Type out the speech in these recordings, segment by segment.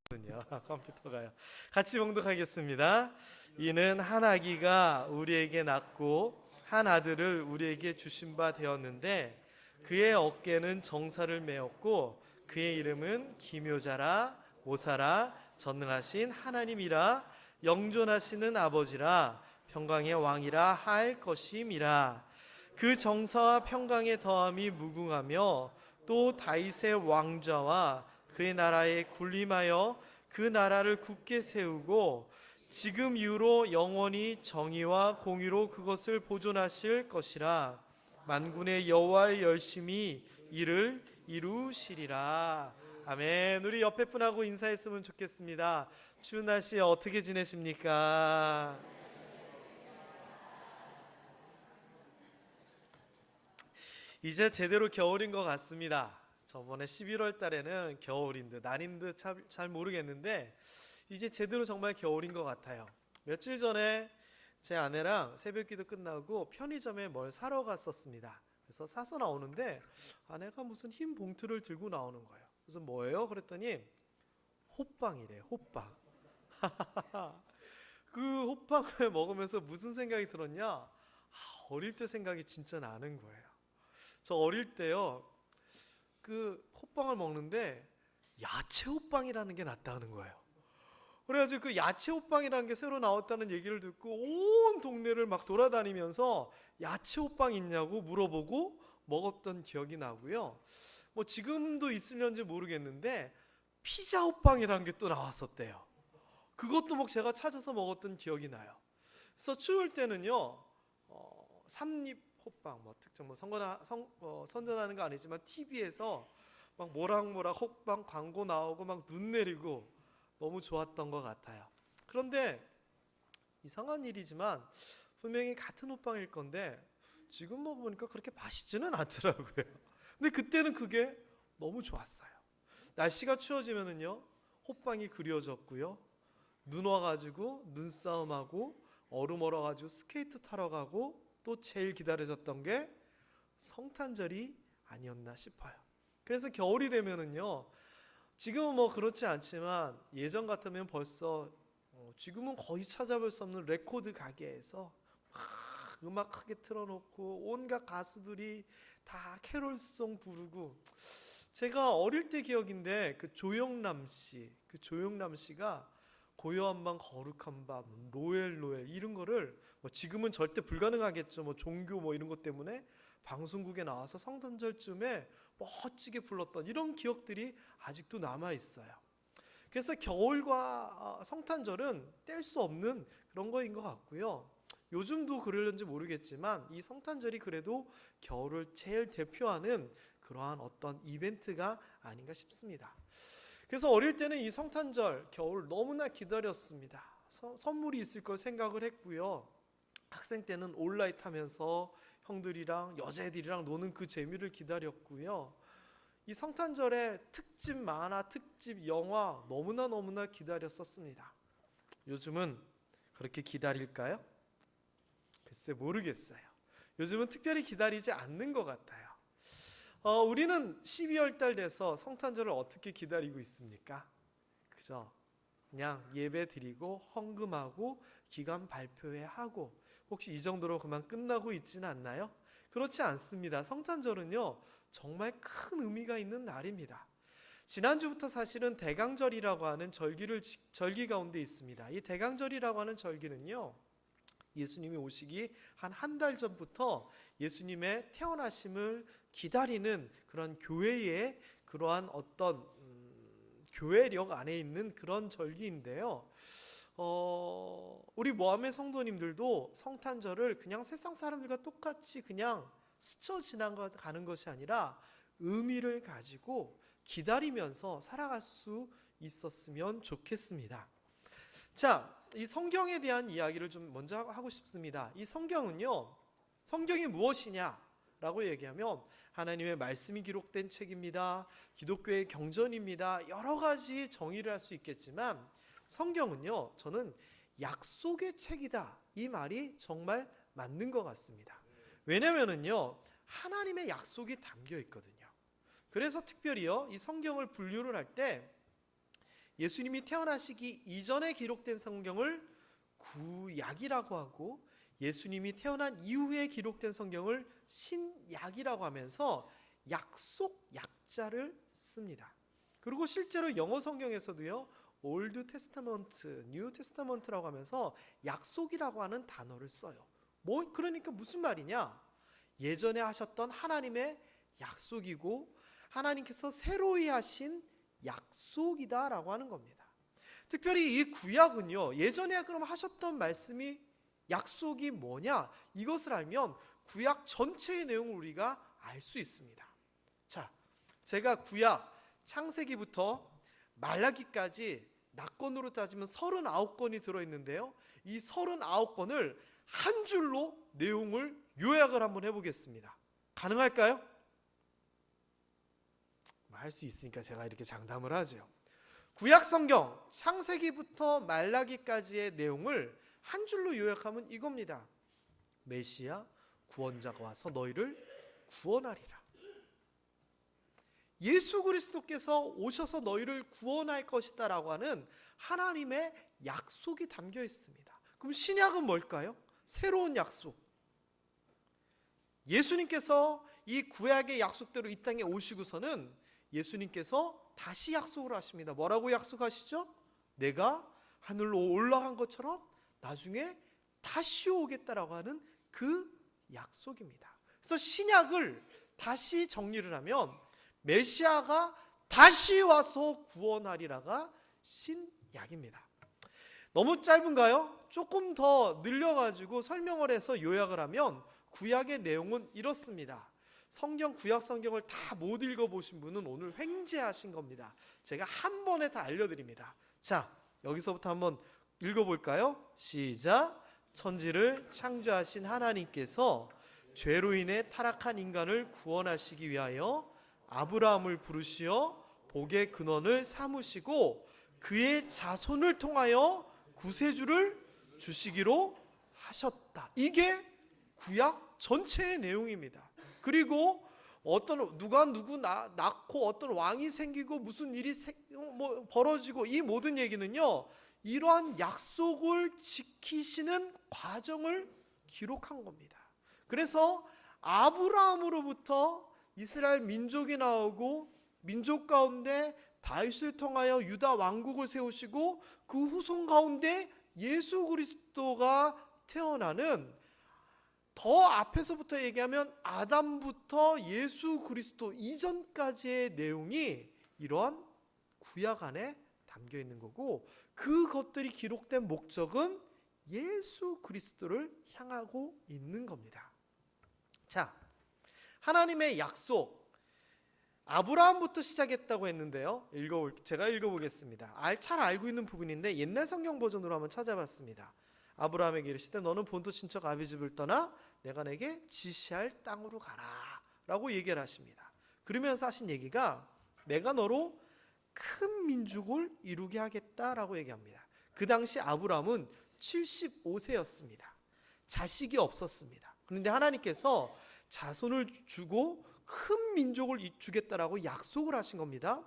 컴퓨터가요. 같이 봉독하겠습니다. 이는 한 아기가 우리에게 낳고 한 아들을 우리에게 주신 바 되었는데 그의 어깨는 정사를 메었고 그의 이름은 기묘자라 모사라 전능하신 하나님이라 영존하시는 아버지라 평강의 왕이라 할 것임이라. 그 정사와 평강의 더함이 무궁하며 또 다윗의 왕좌와 그의 나라에 군림하여 그 나라를 굳게 세우고 지금 이후로 영원히 정의와 공의로 그것을 보존하실 것이라. 만군의 여호와의 열심히 이를 이루시리라. 아멘. 우리 옆에 분하고 인사했으면 좋겠습니다. 추운 날씨에 어떻게 지내십니까? 이제 제대로 겨울인 것 같습니다. 저번에 11월 달에는 겨울인 듯 날인 듯 잘 모르겠는데 이제 제대로 정말 겨울인 것 같아요. 며칠 전에 제 아내랑 새벽기도 끝나고 편의점에 뭘 사러 갔었습니다. 그래서 사서 나오는데 아내가 무슨 흰 봉투를 들고 나오는 거예요. 그래서 뭐예요? 그랬더니 호빵이래요. 호빵. 그 호빵을 먹으면서 무슨 생각이 들었냐? 어릴 때 생각이 진짜 나는 거예요. 저 어릴 때요, 그 호빵을 먹는데 야채 호빵이라는 게 났다는 거예요. 그래가지고 그 야채 호빵이라는 게 새로 나왔다는 얘기를 듣고 온 동네를 막 돌아다니면서 야채 호빵 있냐고 물어보고 먹었던 기억이 나고요. 뭐 지금도 있을런지 모르겠는데 피자 호빵이라는 게 또 나왔었대요. 그것도 뭐 제가 찾아서 먹었던 기억이 나요. 그래서 추울 때는요, 삼립 호빵, 뭐 특정 선전하는 거 아니지만 TV에서 막 모락모락 호빵 광고 나오고 막 눈 내리고 너무 좋았던 것 같아요. 그런데 이상한 일이지만 분명히 같은 호빵일 건데 지금 먹어보니까 그렇게 맛있지는 않더라고요. 근데 그때는 그게 너무 좋았어요. 날씨가 추워지면은요, 호빵이 그리워졌고요, 눈 와가지고 눈싸움하고 얼음 얼어가지고 스케이트 타러 가고 또 제일 기다려졌던 게 성탄절이 아니었나 싶어요. 그래서 겨울이 되면은요, 지금은 뭐 그렇지 않지만 예전 같으면 벌써 지금은 거의 찾아볼 수 없는 레코드 가게에서 막 음악 크게 틀어놓고 온갖 가수들이 다 캐롤송 부르고, 제가 어릴 때 기억인데 그 조영남 씨가 고요한 밤 거룩한 밤 로엘 이런 거를 뭐 지금은 절대 불가능하겠죠. 뭐 종교 뭐 이런 것 때문에 방송국에 나와서 성탄절쯤에 멋지게 불렀던 이런 기억들이 아직도 남아 있어요. 그래서 겨울과 성탄절은 뗄 수 없는 그런 거인 것 같고요. 요즘도 그러는지 모르겠지만 이 성탄절이 그래도 겨울을 제일 대표하는 그러한 어떤 이벤트가 아닌가 싶습니다. 그래서 어릴 때는 이 성탄절, 겨울 너무나 기다렸습니다. 선물이 있을 걸 생각을 했고요. 학생 때는 온라인 타면서 형들이랑 여자애들이랑 노는 그 재미를 기다렸고요. 이 성탄절에 특집 만화, 특집 영화 너무나 기다렸었습니다. 요즘은 그렇게 기다릴까요? 글쎄 모르겠어요. 요즘은 특별히 기다리지 않는 것 같아요. 우리는 12월 달 돼서 성탄절을 어떻게 기다리고 있습니까? 그죠? 그냥 예배 드리고 헌금하고 기간 발표회 하고, 혹시 이 정도로 그만 끝나고 있지는 않나요? 그렇지 않습니다. 성탄절은요, 정말 큰 의미가 있는 날입니다. 지난주부터 사실은 대강절이라고 하는 절기 가운데 있습니다. 이 대강절이라고 하는 절기는요, 예수님이 오시기 한 달 전부터 예수님의 태어나심을 기다리는 그런 교회의 그러한 어떤 교회력 안에 있는 그런 절기인데요. 우리 모함의 성도님들도 성탄절을 그냥 세상 사람들과 똑같이 그냥 스쳐 지나가는 것이 아니라 의미를 가지고 기다리면서 살아갈 수 있었으면 좋겠습니다. 자, 이 성경에 대한 이야기를 좀 먼저 하고 싶습니다. 이 성경은요, 성경이 무엇이냐라고 얘기하면 하나님의 말씀이 기록된 책입니다. 기독교의 경전입니다. 여러 가지 정의를 할 수 있겠지만 성경은요, 저는 약속의 책이다, 이 말이 정말 맞는 것 같습니다. 왜냐면은요, 하나님의 약속이 담겨 있거든요. 그래서 특별히요, 이 성경을 분류를 할 때 예수님이 태어나시기 이전에 기록된 성경을 구약이라고 하고 예수님이 태어난 이후에 기록된 성경을 신약이라고 하면서 약속 약자를 씁니다. 그리고 실제로 영어 성경에서도요, 올드 테스타먼트, 뉴 테스타먼트라고 하면서 약속이라고 하는 단어를 써요. 그러니까 무슨 말이냐? 예전에 하셨던 하나님의 약속이고 하나님께서 새로이 하신 약속이다라고 하는 겁니다. 특별히 이 구약은요, 예전에 그럼 하셨던 말씀이 약속이 뭐냐? 이것을 알면 구약 전체의 내용을 우리가 알 수 있습니다. 자, 제가 구약 창세기부터 말라기까지 낙권으로 따지면 39권이 들어있는데요, 이 39권을 한 줄로 내용을 요약을 한번 해보겠습니다. 가능할까요? 할 수 있으니까 제가 이렇게 장담을 하죠. 구약 성경 창세기부터 말라기까지의 내용을 한 줄로 요약하면 이겁니다. 메시아 구원자가 와서 너희를 구원하리라. 예수 그리스도께서 오셔서 너희를 구원할 것이다 라고 하는 하나님의 약속이 담겨 있습니다. 그럼 신약은 뭘까요? 새로운 약속. 예수님께서 이 구약의 약속대로 이 땅에 오시고서는 예수님께서 다시 약속을 하십니다. 뭐라고 약속하시죠? 내가 하늘로 올라간 것처럼 나중에 다시 오겠다라고 하는 그 약속입니다. 그래서 신약을 다시 정리를 하면 메시아가 다시 와서 구원하리라가 신약입니다. 너무 짧은가요? 조금 더 늘려가지고 설명을 해서 요약을 하면 구약의 내용은 이렇습니다. 성경, 구약 성경을 다 못 읽어보신 분은 오늘 횡재하신 겁니다. 제가 한 번에 다 알려드립니다. 자, 여기서부터 한번 읽어볼까요? 시작. 천지를 창조하신 하나님께서 죄로 인해 타락한 인간을 구원하시기 위하여 아브라함을 부르시어 복의 근원을 삼으시고 그의 자손을 통하여 구세주를 주시기로 하셨다. 이게 구약 전체의 내용입니다. 그리고 누가 누구 낳고 어떤 왕이 생기고 무슨 일이 벌어지고 이 모든 얘기는요, 이러한 약속을 지키시는 과정을 기록한 겁니다. 그래서 아브라함으로부터 이스라엘 민족이 나오고 민족 가운데 다윗을 통하여 유다 왕국을 세우시고 그 후손 가운데 예수 그리스도가 태어나는, 더 앞에서부터 얘기하면 아담부터 예수 그리스도 이전까지의 내용이 이러한 구약 안에 담겨 있는 거고, 그것들이 기록된 목적은 예수 그리스도를 향하고 있는 겁니다. 자, 하나님의 약속, 아브라함부터 시작했다고 했는데요, 제가 읽어보겠습니다. 잘 알고 있는 부분인데 옛날 성경 버전으로 한번 찾아봤습니다. 아브라함에게 이르시되 너는 본토 친척 아비 집을 떠나 내가 내게 지시할 땅으로 가라 라고 얘기를 하십니다. 그러면서 하신 얘기가 내가 너로 큰 민족을 이루게 하겠다라고 얘기합니다. 그 당시 아브라함은 75세였습니다. 자식이 없었습니다. 그런데 하나님께서 자손을 주고 큰 민족을 주겠다라고 약속을 하신 겁니다.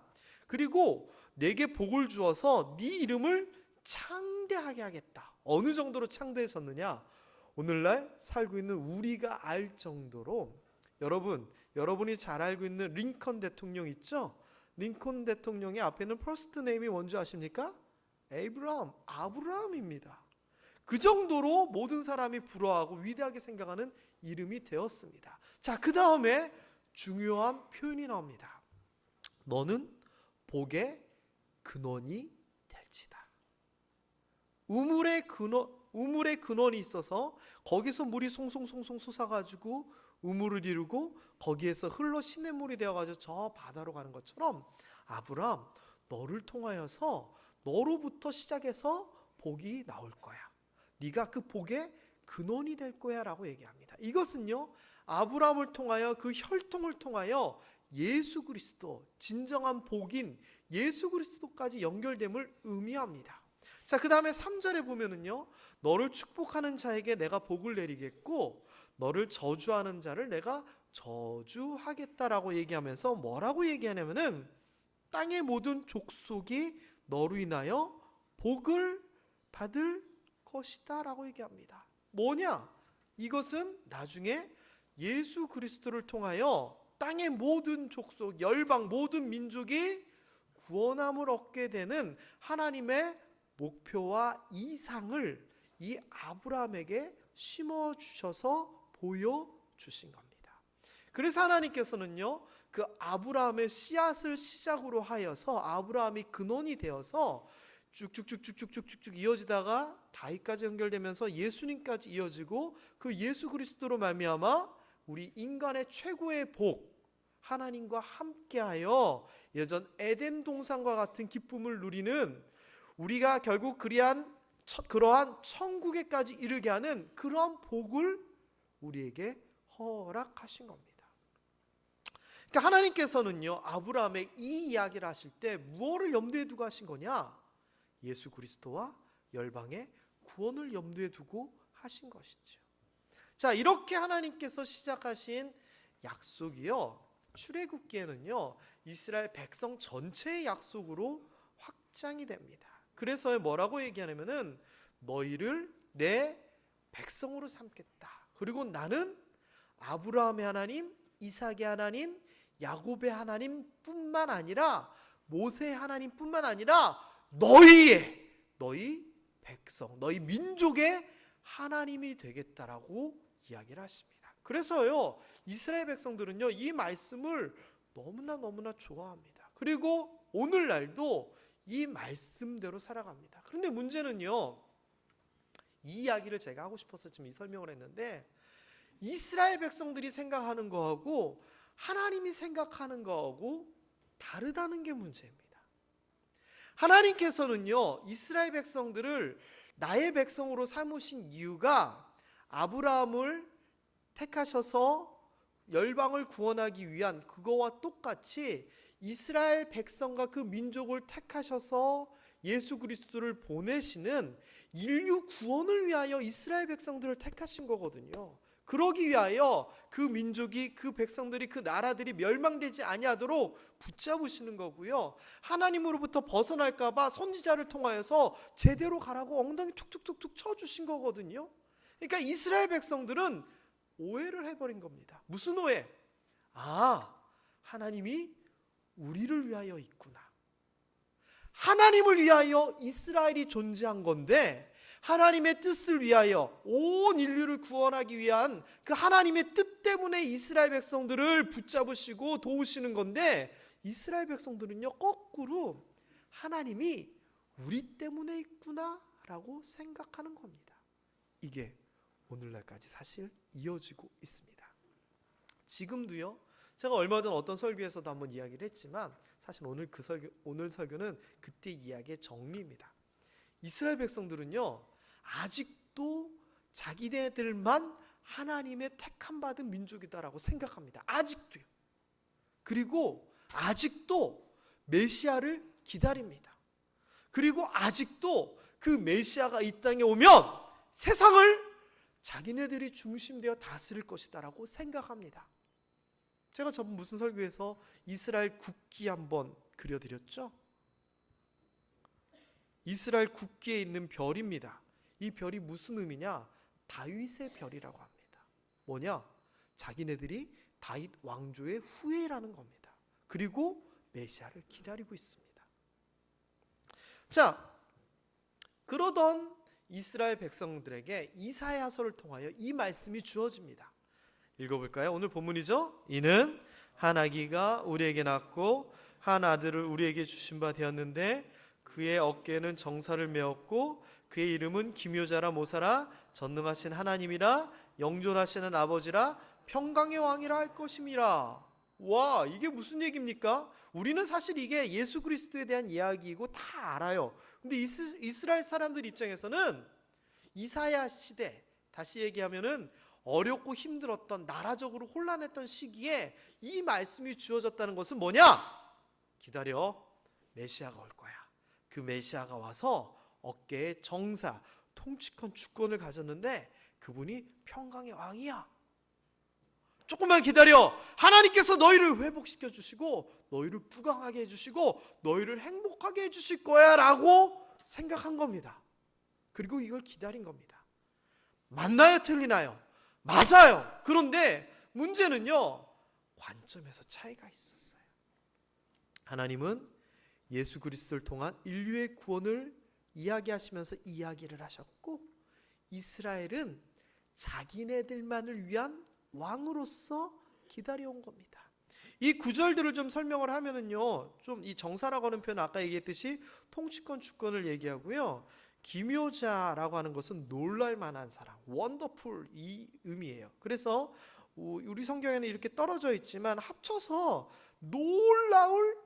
그리고 내게 복을 주어서 네 이름을 창대하게 하겠다. 어느 정도로 창대해졌느냐? 오늘날 살고 있는 우리가 알 정도로, 여러분이 잘 알고 있는 링컨 대통령 있죠? 링컨 대통령의 앞에는 퍼스트 네임이 뭔지 아십니까? 아브라함입니다. 그 정도로 모든 사람이 부러워하고 위대하게 생각하는 이름이 되었습니다. 자, 그 다음에 중요한 표현이 나옵니다. 너는 복의 근원이 될지다. 우물의 근원이 있어서 거기서 물이 송송송송 솟아가지고 우물을 이루고 거기에서 흘러 시냇물이 되어가지고 저 바다로 가는 것처럼 아브라함, 너를 통하여서 너로부터 시작해서 복이 나올 거야. 네가 그 복의 근원이 될 거야 라고 얘기합니다. 이것은요, 아브라함을 통하여 그 혈통을 통하여 예수 그리스도, 진정한 복인 예수 그리스도까지 연결됨을 의미합니다. 자, 그 다음에 3절에 보면은요, 너를 축복하는 자에게 내가 복을 내리겠고 너를 저주하는 자를 내가 저주하겠다라고 얘기하면서 뭐라고 얘기하냐면은 땅의 모든 족속이 너로 인하여 복을 받을 것이다 라고 얘기합니다. 뭐냐? 이것은 나중에 예수 그리스도를 통하여 땅의 모든 족속, 열방, 모든 민족이 구원함을 얻게 되는 하나님의 목표와 이상을 이 아브라함에게 심어주셔서 보여주신 겁니다. 그래서 하나님께서는요, 그 아브라함의 씨앗을 시작으로 하여서 아브라함이 근원이 되어서 쭉쭉쭉쭉쭉쭉쭉 이어지다가 다윗까지 연결되면서 예수님까지 이어지고 그 예수 그리스도로 말미암아 우리 인간의 최고의 복, 하나님과 함께하여 예전 에덴 동산과 같은 기쁨을 누리는, 우리가 결국 그러한 천국에까지 이르게 하는 그러한 복을 우리에게 허락하신 겁니다. 그러니까 하나님께서는요, 아브라함의 이 이야기를 하실 때 무엇을 염두에 두고 하신 거냐? 예수 그리스도와 열방의 구원을 염두에 두고 하신 것이죠. 자, 이렇게 하나님께서 시작하신 약속이요, 출애굽기에는요 이스라엘 백성 전체의 약속으로 확장이 됩니다. 그래서 뭐라고 얘기하냐면은 너희를 내 백성으로 삼겠다. 그리고 나는 아브라함의 하나님, 이삭의 하나님, 야곱의 하나님 뿐만 아니라 모세의 하나님 뿐만 아니라 너희 백성, 너희 민족의 하나님이 되겠다라고 이야기를 하십니다. 그래서요 이스라엘 백성들은요 이 말씀을 너무나 좋아합니다. 그리고 오늘날도 이 말씀대로 살아갑니다. 그런데 문제는요, 이 이야기를 제가 하고 싶어서 지금 이 설명을 했는데 이스라엘 백성들이 생각하는 거하고 하나님이 생각하는 거하고 다르다는 게 문제입니다. 하나님께서는요 이스라엘 백성들을 나의 백성으로 삼으신 이유가 아브라함을 택하셔서 열방을 구원하기 위한 그거와 똑같이 이스라엘 백성과 그 민족을 택하셔서 예수 그리스도를 보내시는 인류 구원을 위하여 이스라엘 백성들을 택하신 거거든요. 그러기 위하여 그 민족이, 그 백성들이, 그 나라들이 멸망되지 아니하도록 붙잡으시는 거고요. 하나님으로부터 벗어날까 봐 선지자를 통하여서 제대로 가라고 엉덩이 툭툭툭툭 쳐주신 거거든요. 그러니까 이스라엘 백성들은 오해를 해버린 겁니다. 무슨 오해? 하나님이 우리를 위하여 있구나. 하나님을 위하여 이스라엘이 존재한 건데 하나님의 뜻을 위하여 온 인류를 구원하기 위한 그 하나님의 뜻 때문에 이스라엘 백성들을 붙잡으시고 도우시는 건데 이스라엘 백성들은요 거꾸로 하나님이 우리 때문에 있구나 라고 생각하는 겁니다. 이게 오늘날까지 사실 이어지고 있습니다. 지금도요, 제가 얼마 전 어떤 설교에서도 한번 이야기를 했지만 사실 오늘 설교는 그때 이야기의 정리입니다. 이스라엘 백성들은요 아직도 자기네들만 하나님의 택함 받은 민족이다라고 생각합니다. 아직도요. 그리고 아직도 메시아를 기다립니다. 그리고 아직도 그 메시아가 이 땅에 오면 세상을 자기네들이 중심되어 다스릴 것이다라고 생각합니다. 제가 저번 무슨 설교에서 이스라엘 국기 한번 그려드렸죠? 이스라엘 국기에 있는 별입니다. 이 별이 무슨 의미냐? 다윗의 별이라고 합니다. 뭐냐? 자기네들이 다윗 왕조의 후예라는 겁니다. 그리고 메시아를 기다리고 있습니다. 자, 그러던 이스라엘 백성들에게 이사야서를 통하여 이 말씀이 주어집니다. 읽어볼까요? 오늘 본문이죠. 이는 한 아기가 우리에게 낳고 한 아들을 우리에게 주신 바 되었는데 그의 어깨에는 정사를 메었고 그의 이름은 기묘자라 모사라 전능하신 하나님이라 영존하시는 아버지라 평강의 왕이라 할 것임이라. 와, 이게 무슨 얘기입니까? 우리는 사실 이게 예수 그리스도에 대한 이야기이고 다 알아요. 근데 이스라엘 사람들 입장에서는 이사야 시대, 다시 얘기하면은 어렵고 힘들었던, 나라적으로 혼란했던 시기에 이 말씀이 주어졌다는 것은 뭐냐? 기다려, 메시아가 올 거야. 그 메시아가 와서 어깨에 정사, 통치권, 주권을 가졌는데 그분이 평강의 왕이야. 조금만 기다려. 하나님께서 너희를 회복시켜 주시고 너희를 부강하게 해주시고 너희를 행복하게 해주실 거야 라고 생각한 겁니다. 그리고 이걸 기다린 겁니다. 맞나요? 틀리나요? 맞아요. 그런데 문제는요, 관점에서 차이가 있었어요. 하나님은 예수 그리스도를 통한 인류의 구원을 이야기하시면서 이야기를 하셨고, 이스라엘은 자기네들만을 위한 왕으로서 기다려온 겁니다. 이 구절들을 좀 설명을 하면은요, 좀 이 정사라고 하는 표현은 아까 얘기했듯이 통치권, 주권을 얘기하고요, 기묘자라고 하는 것은 놀랄 만한 사람, 원더풀 이 의미예요. 그래서 우리 성경에는 이렇게 떨어져 있지만 합쳐서 놀라울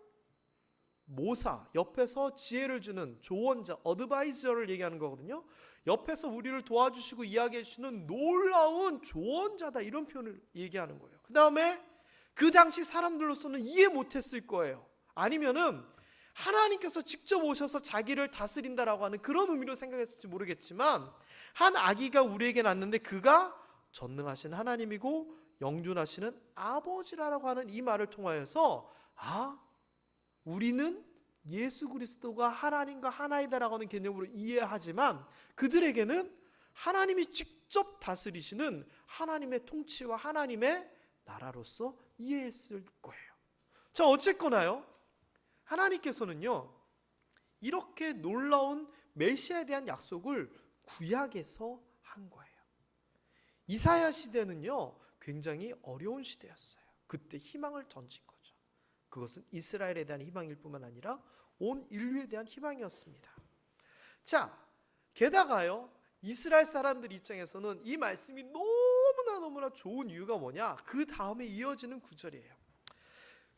모사, 옆에서 지혜를 주는 조언자, 어드바이저를 얘기하는 거거든요. 옆에서 우리를 도와주시고 이야기해 주시는 놀라운 조언자다, 이런 표현을 얘기하는 거예요. 그 다음에 그 당시 사람들로서는 이해 못했을 거예요. 아니면은 하나님께서 직접 오셔서 자기를 다스린다라고 하는 그런 의미로 생각했을지 모르겠지만, 한 아기가 우리에게 낳는데 그가 전능하신 하나님이고 영존하시는 아버지라고 하는 이 말을 통하여서, 우리는 예수 그리스도가 하나님과 하나이다라고 하는 개념으로 이해하지만 그들에게는 하나님이 직접 다스리시는 하나님의 통치와 하나님의 나라로서 이해했을 거예요. 자, 어쨌거나요, 하나님께서는요, 이렇게 놀라운 메시아에 대한 약속을 구약에서 한 거예요. 이사야 시대는요, 굉장히 어려운 시대였어요. 그때 희망을 던진 거죠. 그것은 이스라엘에 대한 희망일 뿐만 아니라 온 인류에 대한 희망이었습니다. 자, 게다가요, 이스라엘 사람들 입장에서는 이 말씀이 너무나 좋은 이유가 뭐냐? 그 다음에 이어지는 구절이에요.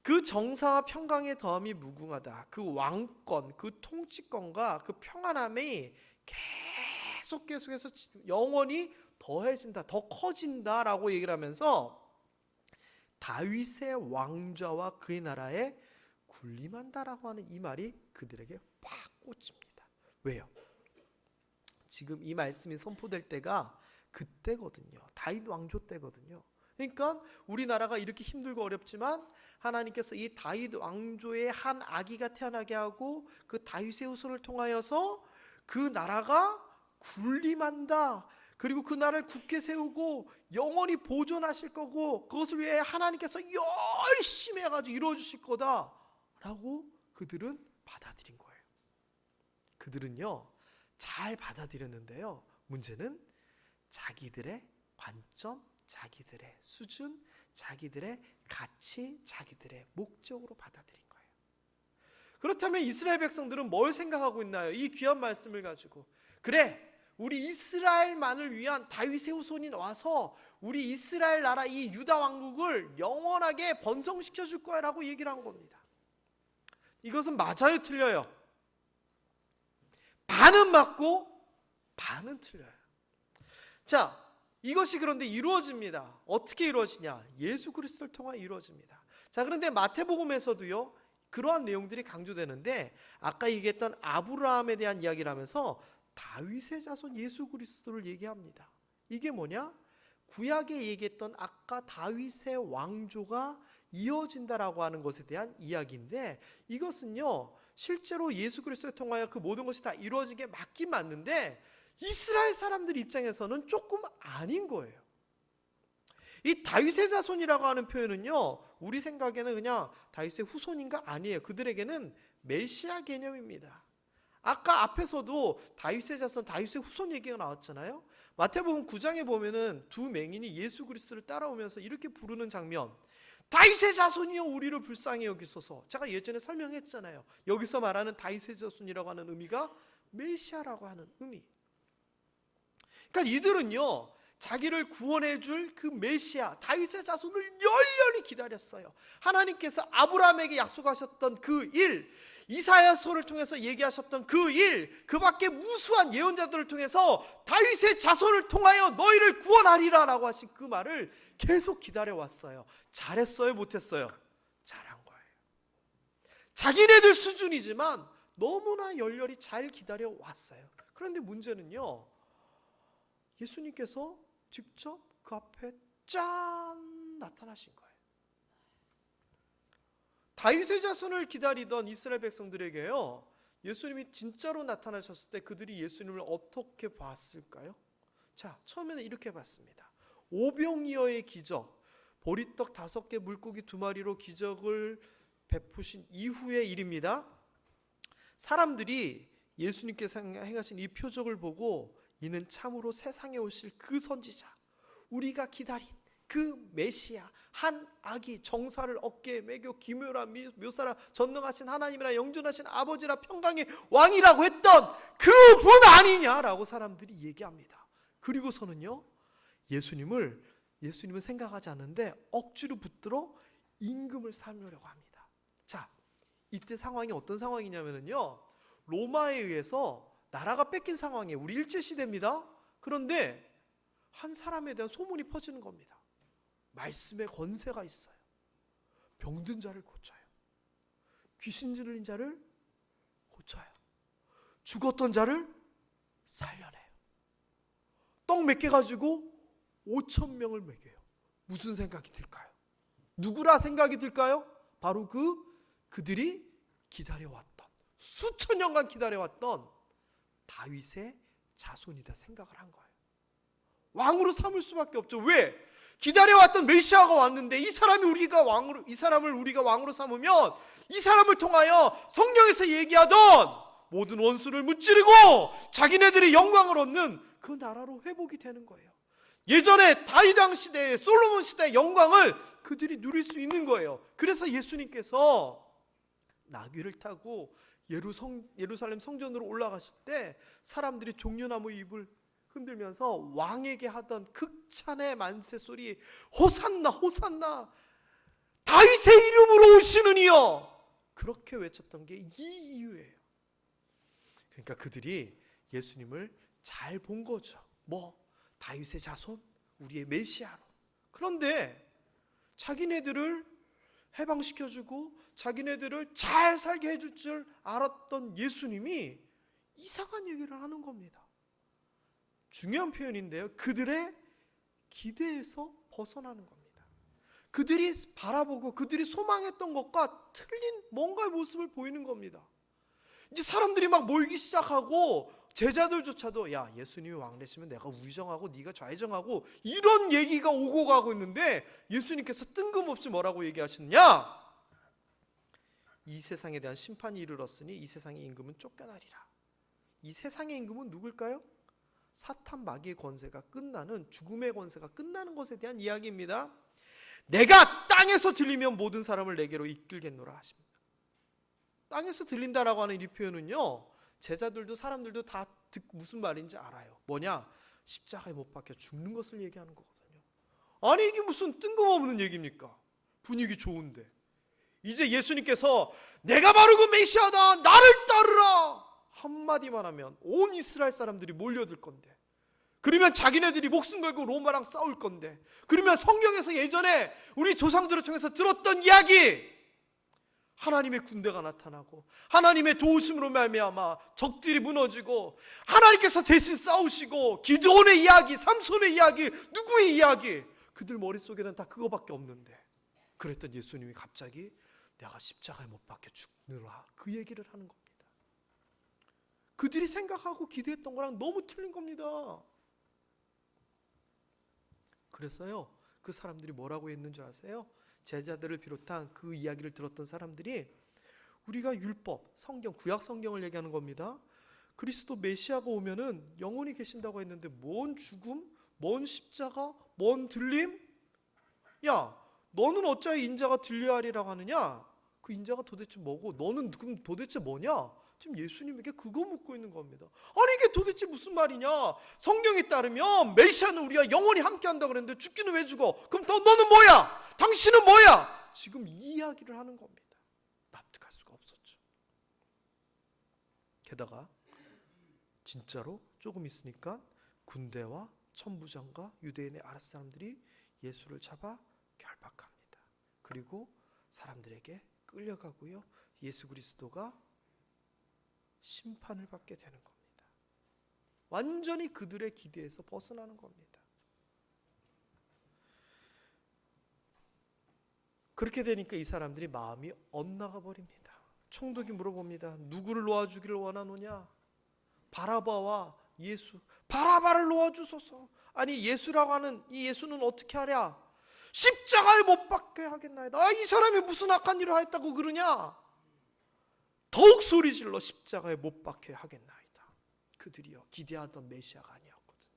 그 정사와 평강의 더함이 무궁하다. 그 왕권, 그 통치권과 그 평안함이 계속해서 영원히 더해진다, 더 커진다라고 얘기를 하면서 다윗의 왕좌와 그의 나라에 군림한다라고 하는 이 말이 그들에게 팍 꽂힙니다. 왜요? 지금 이 말씀이 선포될 때가 그때거든요. 다윗 왕조 때거든요. 그러니까 우리나라가 이렇게 힘들고 어렵지만 하나님께서 이 다윗 왕조의 한 아기가 태어나게 하고 그 다윗의 후손을 통하여서 그 나라가 군림한다, 그리고 그 나라를 굳게 세우고 영원히 보존하실 거고 그것을 위해 하나님께서 열심히 해가지고 이루어주실 거다라고 그들은 받아들인 거예요. 그들은요, 잘 받아들였는데요, 문제는 자기들의 관점, 자기들의 수준, 자기들의 가치, 자기들의 목적으로 받아들인 거예요. 그렇다면 이스라엘 백성들은 뭘 생각하고 있나요? 이 귀한 말씀을 가지고, 그래, 우리 이스라엘만을 위한 다윗의 후손이 와서 우리 이스라엘 나라, 이 유다 왕국을 영원하게 번성시켜 줄 거야 라고 얘기를 한 겁니다. 이것은 맞아요, 틀려요? 반은 맞고 반은 틀려요. 자, 이것이 그런데 이루어집니다. 어떻게 이루어지냐? 예수 그리스도를 통해 이루어집니다. 자, 그런데 마태복음에서도요, 그러한 내용들이 강조되는데, 아까 얘기했던 아브라함에 대한 이야기를 하면서 다윗의 자손 예수 그리스도를 얘기합니다. 이게 뭐냐? 구약에 얘기했던 아까 다윗의 왕조가 이어진다라고 하는 것에 대한 이야기인데, 이것은요, 실제로 예수 그리스도를 통하여 그 모든 것이 다 이루어진 게 맞긴 맞는데 이스라엘 사람들 입장에서는 조금 아닌 거예요. 이 다윗의 자손이라고 하는 표현은요, 우리 생각에는 그냥 다윗의 후손인가? 아니에요. 그들에게는 메시아 개념입니다. 아까 앞에서도 다윗의 자손, 다윗의 후손 얘기가 나왔잖아요. 마태복음 9장에 보면은 두 맹인이 예수 그리스도를 따라오면서 이렇게 부르는 장면, 다윗의 자손이여 우리를 불쌍히 여기소서. 제가 예전에 설명했잖아요. 여기서 말하는 다윗의 자손이라고 하는 의미가 메시아라고 하는 의미. 그러니까 이들은요, 자기를 구원해 줄 그 메시아 다윗의 자손을 열렬히 기다렸어요. 하나님께서 아브라함에게 약속하셨던 그 일, 이사야서를 통해서 얘기하셨던 그 일, 그 밖에 무수한 예언자들을 통해서 다윗의 자손을 통하여 너희를 구원하리라 라고 하신 그 말을 계속 기다려왔어요. 잘했어요? 못했어요? 잘한 거예요. 자기네들 수준이지만 너무나 열렬히 잘 기다려왔어요. 그런데 문제는요, 예수님께서 직접 그 앞에 짠 나타나신 거예요. 다윗의 자손을 기다리던 이스라엘 백성들에게요, 예수님이 진짜로 나타나셨을 때 그들이 예수님을 어떻게 봤을까요? 자, 처음에는 이렇게 봤습니다. 오병이어의 기적, 보리떡 5개 물고기 2마리로 기적을 베푸신 이후의 일입니다. 사람들이 예수님께서 행하신 이 표적을 보고 이는 참으로 세상에 오실 그 선지자, 우리가 기다린 그 메시아, 한 아기 정사를 어깨에 매겨 기묘라 묘사라 전능하신 하나님이라 영존하신 아버지라 평강의 왕이라고 했던 그분 아니냐라고 사람들이 얘기합니다. 그리고서는요, 예수님은 생각하지 않는데 억지로 붙들어 임금을 삼으려고 합니다. 자, 이때 상황이 어떤 상황이냐면요, 로마에 의해서 나라가 뺏긴 상황이에요. 우리 일제시대입니다. 그런데 한 사람에 대한 소문이 퍼지는 겁니다. 말씀에 권세가 있어요. 병든 자를 고쳐요. 귀신 들린 자를 고쳐요. 죽었던 자를 살려내요. 떡 몇 개 가지고 5,000명을 먹여요. 무슨 생각이 들까요? 누구라 생각이 들까요? 바로 그들이 기다려왔던, 수천 년간 기다려왔던 다윗의 자손이다 생각을 한 거예요. 왕으로 삼을 수밖에 없죠. 왜? 기다려왔던 메시아가 왔는데 이 사람을 우리가 왕으로 삼으면 이 사람을 통하여 성경에서 얘기하던 모든 원수를 무찌르고 자기네들이 영광을 얻는 그 나라로 회복이 되는 거예요. 예전에 다윗 왕 시대에, 솔로몬 시대의 영광을 그들이 누릴 수 있는 거예요. 그래서 예수님께서 나귀를 타고 예루살렘 성전으로 올라가실 때 사람들이 종려나무 잎을 흔들면서 왕에게 하던 극찬의 만세 소리, 호산나 호산나 다윗의 이름으로 오시는 이여, 그렇게 외쳤던 게 이 이유예요. 그러니까 그들이 예수님을 잘 본 거죠. 다윗의 자손, 우리의 메시아로. 그런데 자기네들을 해방시켜주고 자기네들을 잘 살게 해줄 줄 알았던 예수님이 이상한 얘기를 하는 겁니다. 중요한 표현인데요, 그들의 기대에서 벗어나는 겁니다. 그들이 바라보고 그들이 소망했던 것과 틀린 뭔가의 모습을 보이는 겁니다. 이제 사람들이 막 모이기 시작하고 제자들조차도 야, 예수님이 왕 되시면 내가 우정하고 네가 좌회정하고 이런 얘기가 오고 가고 있는데 예수님께서 뜬금없이 뭐라고 얘기하시느냐? 이 세상에 대한 심판이 이르렀으니 이 세상의 임금은 쫓겨나리라. 이 세상의 임금은 누굴까요? 사탄 마귀의 권세가 끝나는, 죽음의 권세가 끝나는 것에 대한 이야기입니다. 내가 땅에서 들리면 모든 사람을 내게로 이끌겠노라 하십니다. 땅에서 들린다라고 하는 이 표현은요, 제자들도 사람들도 다 듣고 무슨 말인지 알아요. 뭐냐? 십자가에 못 박혀 죽는 것을 얘기하는 거거든요. 아니, 이게 무슨 뜬금없는 얘기입니까? 분위기 좋은데. 이제 예수님께서 내가 바로 그 메시아다, 나를 따르라 한마디만 하면 온 이스라엘 사람들이 몰려들 건데, 그러면 자기네들이 목숨 걸고 로마랑 싸울 건데, 그러면 성경에서 예전에 우리 조상들을 통해서 들었던 이야기, 하나님의 군대가 나타나고 하나님의 도우심으로 말미암아 적들이 무너지고 하나님께서 대신 싸우시고, 기드온의 이야기, 삼손의 이야기, 누구의 이야기, 그들 머릿속에는 다 그거밖에 없는데, 그랬던 예수님이 갑자기 내가 십자가에 못 박혀 죽느라 그 얘기를 하는 겁니다. 그들이 생각하고 기대했던 거랑 너무 틀린 겁니다. 그래서요, 그 사람들이 뭐라고 했는 줄 아세요? 제자들을 비롯한 그 이야기를 들었던 사람들이, 우리가 율법, 성경, 구약 성경을 얘기하는 겁니다. 그리스도 메시아가 오면은 영원히 계신다고 했는데 뭔 죽음, 뭔 십자가, 뭔 들림? 야, 너는 어찌하여 인자가 들려야 하리라고 하느냐? 그 인자가 도대체 뭐고 너는 그럼 도대체 뭐냐? 지금 예수님에게 그거 묻고 있는 겁니다. 아니, 이게 도대체 무슨 말이냐? 성경에 따르면 메시아는 우리가 영원히 함께한다고 그랬는데 죽기는 왜 죽어? 그럼 너는 뭐야? 당신은 뭐야? 지금 이 이야기를 하는 겁니다. 납득할 수가 없었죠. 게다가 진짜로 조금 있으니까 군대와 천부장과 유대인의 아랫 사람들이 예수를 잡아 결박합니다. 그리고 사람들에게 끌려가고요, 예수 그리스도가 심판을 받게 되는 겁니다. 완전히 그들의 기대에서 벗어나는 겁니다. 그렇게 되니까 이 사람들이 마음이 엇나가 버립니다. 총독이 물어봅니다. 누구를 놓아주기를 원하느냐? 바라바와 예수. 바라바를 놓아주소서. 아니 예수라고 하는 이 예수는 어떻게 하랴? 십자가에 못 박게 하겠나이다. 이 사람이 무슨 악한 일을 하였다고 그러냐? 더욱 소리질러 십자가에 못 박게 하겠나이다. 그들이요 기대하던 메시아가 아니었거든요.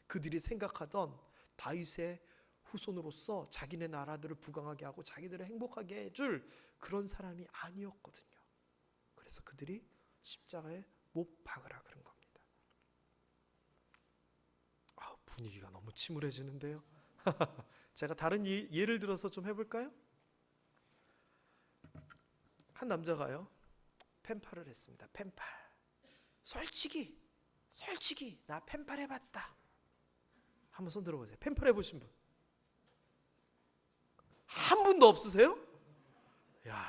그들이 생각하던 다윗의 후손으로서 자기네 나라들을 부강하게 하고 자기들을 행복하게 해줄 그런 사람이 아니었거든요. 그래서 그들이 십자가에 못 박으라 그런 겁니다. 분위기가 너무 침울해지는데요. 제가 다른 예를 들어서 좀 해볼까요? 한 남자가요 펜팔을 했습니다. 펜팔. 솔직히 나 펜팔 해봤다. 한번 손 들어보세요. 펜팔 해보신 분 한 분도 없으세요? 야,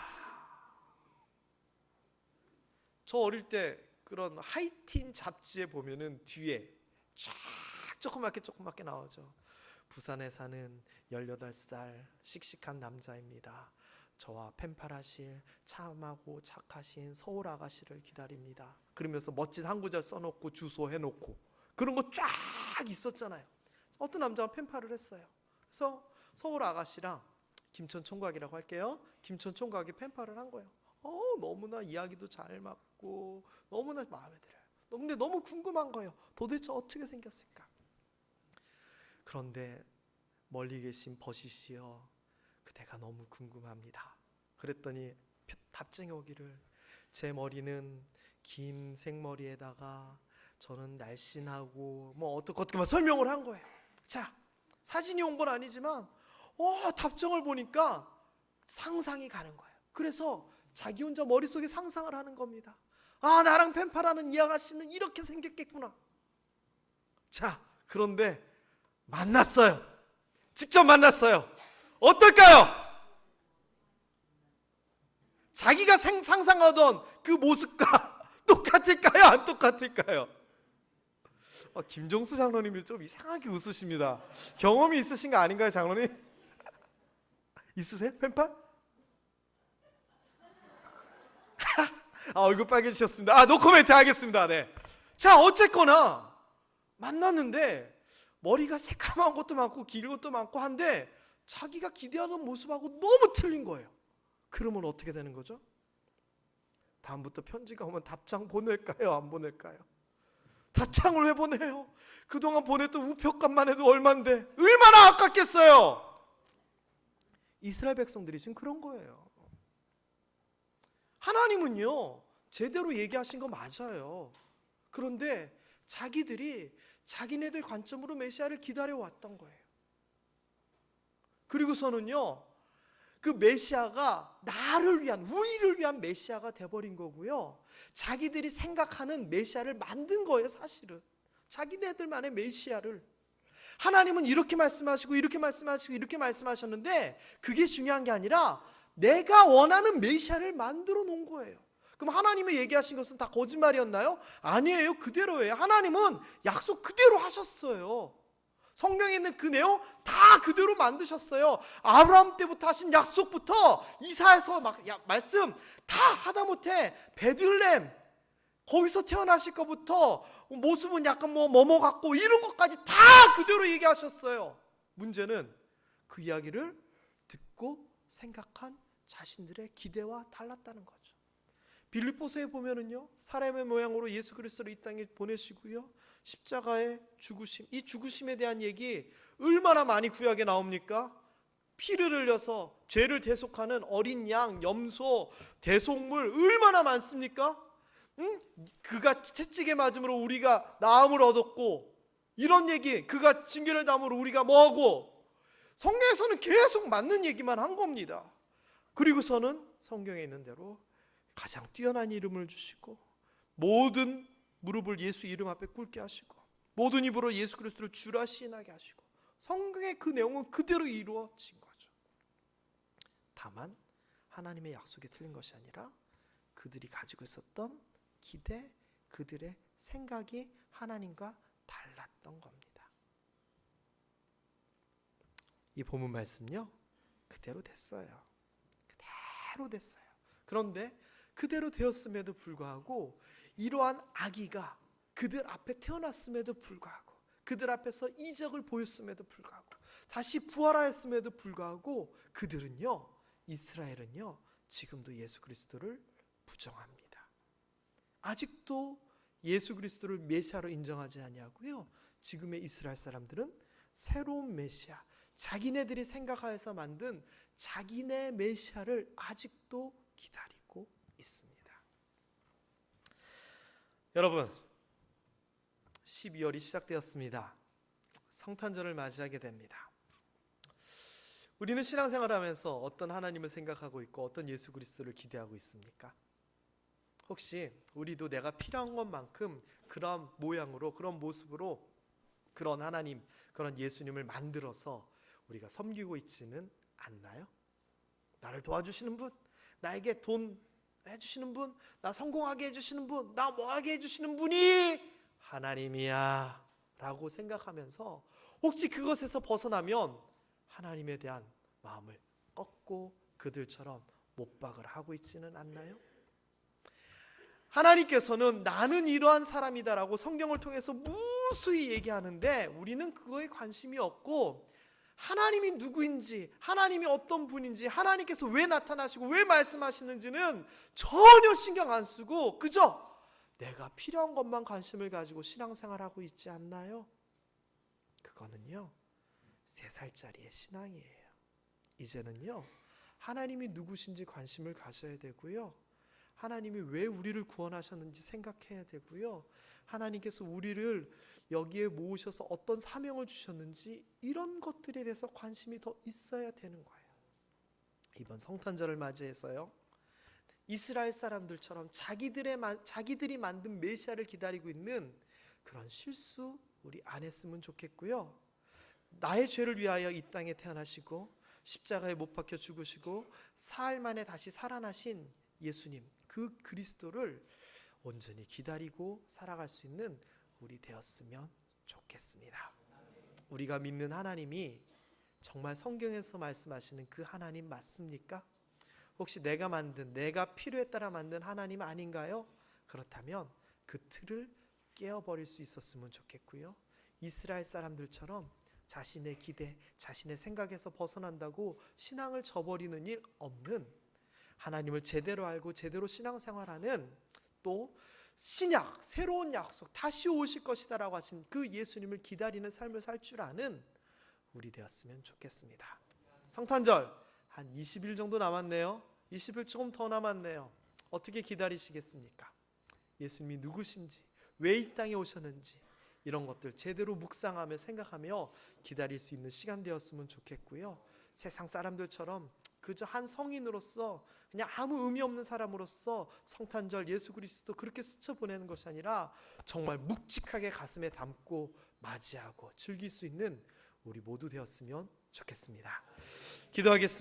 저 어릴 때 그런 하이틴 잡지에 보면은 뒤에 쫙 조그맣게 나오죠. 부산에 사는 18살 씩씩한 남자입니다. 저와 펜팔하실 참하고 착하신 서울 아가씨를 기다립니다. 그러면서 멋진 한 구절 써놓고 주소 해놓고 그런 거 쫙 있었잖아요. 어떤 남자가 펜팔을 했어요. 그래서 서울 아가씨랑 김천 총각이라고 할게요. 김천 총각이 펜팔을 한 거예요. 너무나 이야기도 잘 맞고 너무나 마음에 들어요. 근데 너무 궁금한 거예요. 도대체 어떻게 생겼을까? 그런데 멀리 계신 버시시여, 그대가 너무 궁금합니다. 그랬더니 답장이 오기를, 제 머리는 긴 생머리에다가 저는 날씬하고 뭐 어떻게 막 설명을 한 거예요. 자, 사진이 온 건 아니지만 답장을 보니까 상상이 가는 거예요. 그래서 자기 혼자 머릿속에 상상을 하는 겁니다. 나랑 펜팔하는 이 아가씨는 이렇게 생겼겠구나. 자, 그런데 만났어요. 직접 만났어요. 어떨까요? 자기가 상상하던 그 모습과 똑같을까요? 안 똑같을까요? 김종수 장로님이 좀 이상하게 웃으십니다. 경험이 있으신 거 아닌가요, 장로님? 있으세요? 펜팔? 얼굴 빨개지셨습니다. 노코멘트 하겠습니다. 네. 자, 어쨌거나 만났는데 머리가 새까만 것도 많고 긴 것도 많고 한데 자기가 기대하는 모습하고 너무 틀린 거예요. 그러면 어떻게 되는 거죠? 다음부터 편지가 오면 답장 보낼까요? 안 보낼까요? 답장을 왜 보내요? 그동안 보냈던 우표값만 해도 얼만데 얼마나 아깝겠어요? 이스라엘 백성들이 지금 그런 거예요. 하나님은요 제대로 얘기하신 거 맞아요. 그런데 자기들이 자기네들 관점으로 메시아를 기다려왔던 거예요. 그리고서는요 그 메시아가 나를 위한, 우리를 위한 메시아가 돼버린 거고요, 자기들이 생각하는 메시아를 만든 거예요. 사실은 자기네들만의 메시아를. 하나님은 이렇게 말씀하시고 이렇게 말씀하시고 이렇게 말씀하셨는데 그게 중요한 게 아니라 내가 원하는 메시아를 만들어 놓은 거예요. 그럼 하나님이 얘기하신 것은 다 거짓말이었나요? 아니에요. 그대로예요. 하나님은 약속 그대로 하셨어요. 성경에 있는 그 내용 다 그대로 만드셨어요. 아브라함 때부터 하신 약속부터 이사야서 말씀 다 하다못해 베들레헴 거기서 태어나실 것부터 모습은 약간 뭐뭐 같고 이런 것까지 다 그대로 얘기하셨어요. 문제는 그 이야기를 듣고 생각한 자신들의 기대와 달랐다는 거죠. 빌립보서에 보면은요 사람의 모양으로 예수 그리스도를 이 땅에 보내시고요 십자가의 죽으심, 이 죽으심에 대한 얘기 얼마나 많이 구약에 나옵니까? 피를 흘려서 죄를 대속하는 어린 양, 염소, 대속물 얼마나 많습니까? 그가 채찍에 맞음으로 우리가 나음을 얻었고, 이런 얘기, 그가 징계를 담으로 우리가 뭐하고, 성경에서는 계속 맞는 얘기만 한 겁니다. 그리고서는 성경에 있는 대로 가장 뛰어난 이름을 주시고 모든 무릎을 예수 이름 앞에 꿇게 하시고 모든 입으로 예수 그리스도를 주라 시인하게 하시고, 성경의 그 내용은 그대로 이루어진 거죠. 다만 하나님의 약속이 틀린 것이 아니라 그들이 가지고 있었던 기대, 그들의 생각이 하나님과 달랐던 겁니다. 이 본문 말씀요 그대로 됐어요. 그대로 됐어요. 그런데 그대로 되었음에도 불구하고 이러한 아기가 그들 앞에 태어났음에도 불구하고 그들 앞에서 이적을 보였음에도 불구하고 다시 부활하였음에도 불구하고 그들은요, 이스라엘은요, 지금도 예수 그리스도를 부정합니다. 아직도 예수 그리스도를 메시아로 인정하지 아니하고요, 지금의 이스라엘 사람들은 새로운 메시아, 자기네들이 생각하여서 만든 자기네 메시아를 아직도 기다리고 있습니다. 여러분, 12월이 시작되었습니다. 성탄절을 맞이하게 됩니다. 우리는 신앙생활하면서 어떤 하나님을 생각하고 있고 어떤 예수 그리스도를 기대하고 있습니까? 혹시 우리도 내가 필요한 것만큼 그런 모양으로, 그런 모습으로 그런 하나님, 그런 예수님을 만들어서 우리가 섬기고 있지는 않나요? 나를 도와주시는 분, 나에게 돈 해주시는 분, 나 성공하게 해주시는 분, 나 뭐하게 해주시는 분이 하나님이야 라고 생각하면서 혹시 그것에서 벗어나면 하나님에 대한 마음을 꺾고 그들처럼 못박을 하고 있지는 않나요? 하나님께서는 나는 이러한 사람이다라고 성경을 통해서 무수히 얘기하는데 우리는 그거에 관심이 없고 하나님이 누구인지, 하나님이 어떤 분인지, 하나님께서 왜 나타나시고 왜 말씀하시는지는 전혀 신경 안 쓰고 그저 내가 필요한 것만 관심을 가지고 신앙생활하고 있지 않나요? 그거는요, 3살짜리의 신앙이에요. 이제는요, 하나님이 누구신지 관심을 가져야 되고요, 하나님이 왜 우리를 구원하셨는지 생각해야 되고요, 하나님께서 우리를 여기에 모으셔서 어떤 사명을 주셨는지 이런 것들에 대해서 관심이 더 있어야 되는 거예요. 이번 성탄절을 맞이해서요, 이스라엘 사람들처럼 자기들이 만든 메시아를 기다리고 있는 그런 실수 우리 안 했으면 좋겠고요, 나의 죄를 위하여 이 땅에 태어나시고 십자가에 못 박혀 죽으시고 사흘 만에 다시 살아나신 예수님, 그 그리스도를 온전히 기다리고 살아갈 수 있는 우리 되었으면 좋겠습니다. 우리가 믿는 하나님이 정말 성경에서 말씀하시는 그 하나님 맞습니까? 혹시 내가 필요에 따라 만든 하나님 아닌가요? 그렇다면 그 틀을 깨어버릴 수 있었으면 좋겠고요, 이스라엘 사람들처럼 자신의 기대, 자신의 생각에서 벗어난다고 신앙을 저버리는 일 없는, 하나님을 제대로 알고 제대로 신앙생활하는, 또 신약, 새로운 약속, 다시 오실 것이다 라고 하신 그 예수님을 기다리는 삶을 살 줄 아는 우리 되었으면 좋겠습니다. 성탄절 한 20일 정도 남았네요. 20일 조금 더 남았네요. 어떻게 기다리시겠습니까? 예수님이 누구신지, 왜 이 땅에 오셨는지 이런 것들 제대로 묵상하며 생각하며 기다릴 수 있는 시간 되었으면 좋겠고요, 세상 사람들처럼 그저 한 성인으로서 그냥 아무 의미 없는 사람으로서 성탄절 예수 그리스도 그렇게 스쳐보내는 것이 아니라 정말 묵직하게 가슴에 담고 맞이하고 즐길 수 있는 우리 모두 되었으면 좋겠습니다. 기도하겠습니다.